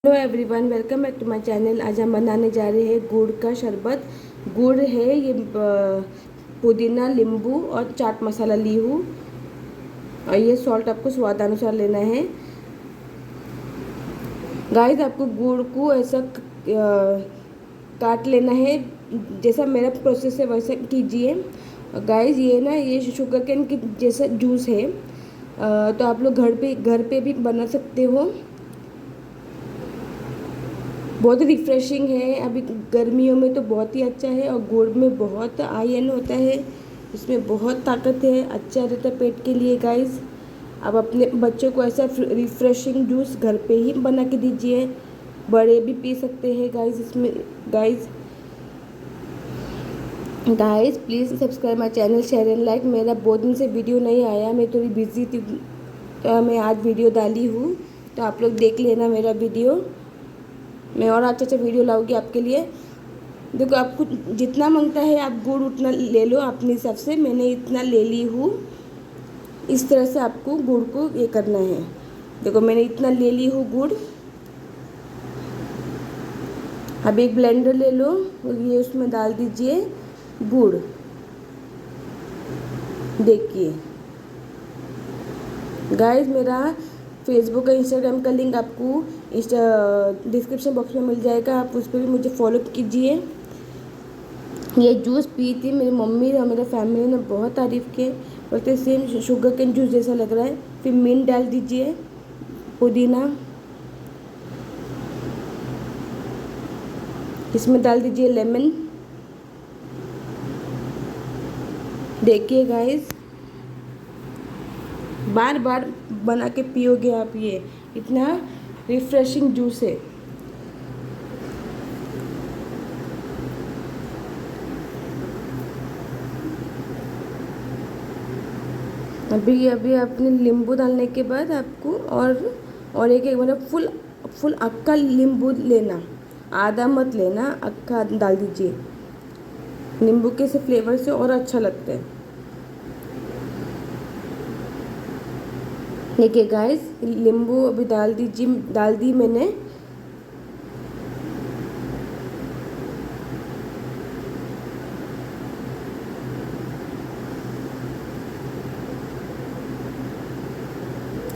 Hello everyone, welcome back to my channel. आज हम बनाने जा रहे हैं गुड़ का शरबत। गुड़ है ये, पुदीना, नींबू और चाट मसाला ली हूँ। और ये सॉल्ट आपको स्वादानुसार लेना है। गाइस, आपको गुड़ को ऐसा काट लेना है, जैसा मेरा प्रोसेस है वैसा कीजिए। गाइस, ये ना ये शुगर कैन की जैसा जूस है, तो आप लोग घर पे भी बना सकते हो। बहुत रिफ़्रेशिंग है, अभी गर्मियों में तो बहुत ही अच्छा है। और गुड़ में बहुत आयरन होता है, इसमें बहुत ताकत है, अच्छा रहता है पेट के लिए। गाइस, आप अपने बच्चों को ऐसा रिफ़्रेशिंग जूस घर पे ही बना के दीजिए, बड़े भी पी सकते हैं। गाइस, इसमें guys guys please subscribe my channel, share and like. मेरा बहुत दिन से वीडियो नहीं आया, मैं थोड़ी बिजी थी, तो मैं आज वीडियो डाली हूँ, तो आप लोग देख लेना मेरा वीडियो। मैं और अच्छा वीडियो लाऊंगी आपके लिए। देखो, आपको जितना मांगता है आप गुड़ उतना ले लो अपने हिसाब से। मैंने इतना ले ली हूँ। इस तरह से आपको गुड़ को ये करना है। देखो, मैंने इतना ले ली हूँ गुड़। अब एक ब्लेंडर ले लो और ये उसमें डाल दीजिए गुड़। देखिए गाइस, मेरा फेसबुक का, इंस्टाग्राम का लिंक आपको डिस्क्रिप्शन बॉक्स में मिल जाएगा, आप उस पर भी मुझे फॉलो कीजिए। ये जूस पी थी मेरी मम्मी और मेरे फैमिली ने, बहुत तारीफ़ की, बोलते सेम शुगर कैन जूस जैसा लग रहा है। फिर मिंट डाल दीजिए, पुदीना, इसमें डाल दीजिए लेमन। देखिए गाइस, बार बार बना के पियोगे आप, ये इतना रिफ्रेशिंग जूस है। अभी अभी आपने नींबू डालने के बाद आपको और एक मतलब फुल अक्का नींबू लेना, आधा मत लेना, अक्का डाल दीजिए। नींबू के से फ्लेवर से और अच्छा लगता है। देखिए गाइस, नींबू अभी डाल दी मैंने।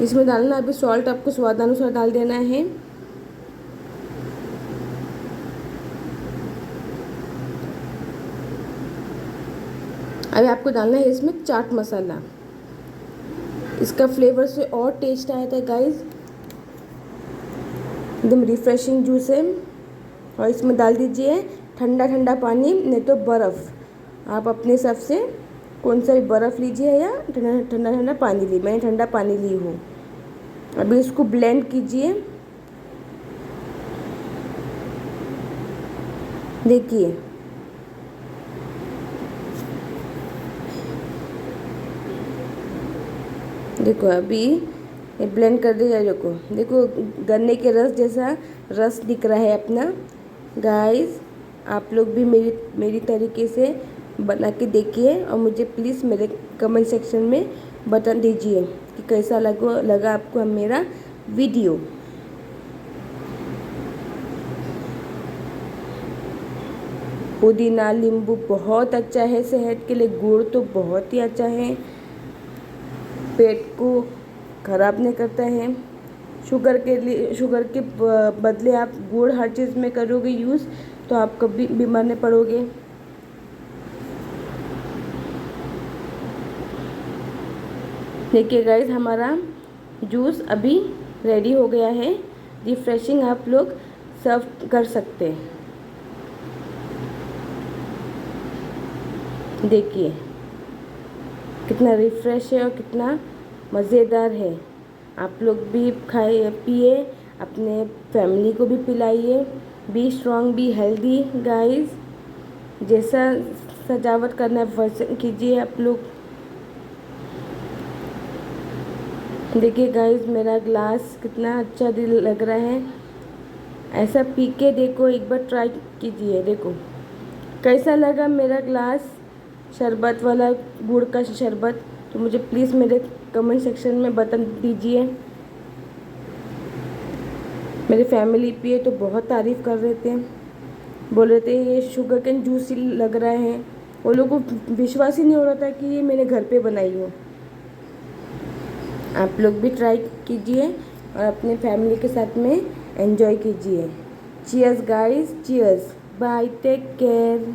इसमें डालना, अभी सॉल्ट आपको स्वादानुसार डाल देना है। अभी आपको डालना है इसमें चाट मसाला, इसका फ्लेवर से और टेस्ट आता है गाइस। एकदम रिफ्रेशिंग जूस है। और इसमें डाल दीजिए ठंडा ठंडा पानी, नहीं तो बर्फ़। आप अपने हिसाब से कौन सा भी बर्फ़ लीजिए या ठंडा ठंडा ठंडा पानी ली। मैंने ठंडा पानी ली हूँ। अभी इसको ब्लेंड कीजिए। देखिए देखो, अभी ये ब्लेंड कर दिया। देखो गन्ने के रस जैसा रस दिख रहा है अपना। गाइस, आप लोग भी मेरी तरीके से बना के देखिए और मुझे प्लीज़ मेरे कमेंट सेक्शन में बता दीजिए कि कैसा लगा आपको मेरा वीडियो। पुदीना, नींबू बहुत अच्छा है सेहत के लिए। गुड़ तो बहुत ही अच्छा है, पेट को ख़राब नहीं करता है। शुगर के बदले आप गुड़ हर चीज़ में करोगे यूज़, तो आप कभी बीमार नहीं पड़ोगे। देखिए गाइस, हमारा जूस अभी रेडी हो गया है। रिफ्रेशिंग आप लोग सर्व कर सकते हैं। देखिए कितना रिफ्रेश है और कितना मज़ेदार है। आप लोग भी खाइए, पिए, अपने फैमिली को भी पिलाइए। Be strong, be healthy guys. जैसा सजावट करना है वैसे कीजिए आप लोग। देखिए गाइस, मेरा ग्लास कितना अच्छा लग रहा है। ऐसा पी के देखो, एक बार ट्राई कीजिए। देखो कैसा लगा मेरा ग्लास शरबत वाला, गुड़ का शरबत। तो मुझे प्लीज़ मेरे कमेंट सेक्शन में बता दीजिए। मेरी फैमिली पिए तो बहुत तारीफ़ कर रहे थे, बोल रहे थे ये शुगर कैन जूस ही लग रहा है। वो लोगों को विश्वास ही नहीं हो रहा था कि ये मैंने घर पे बनाई हो। आप लोग भी ट्राई कीजिए और अपने फैमिली के साथ में एंजॉय कीजिए। Cheers guys, cheers, bye, take care.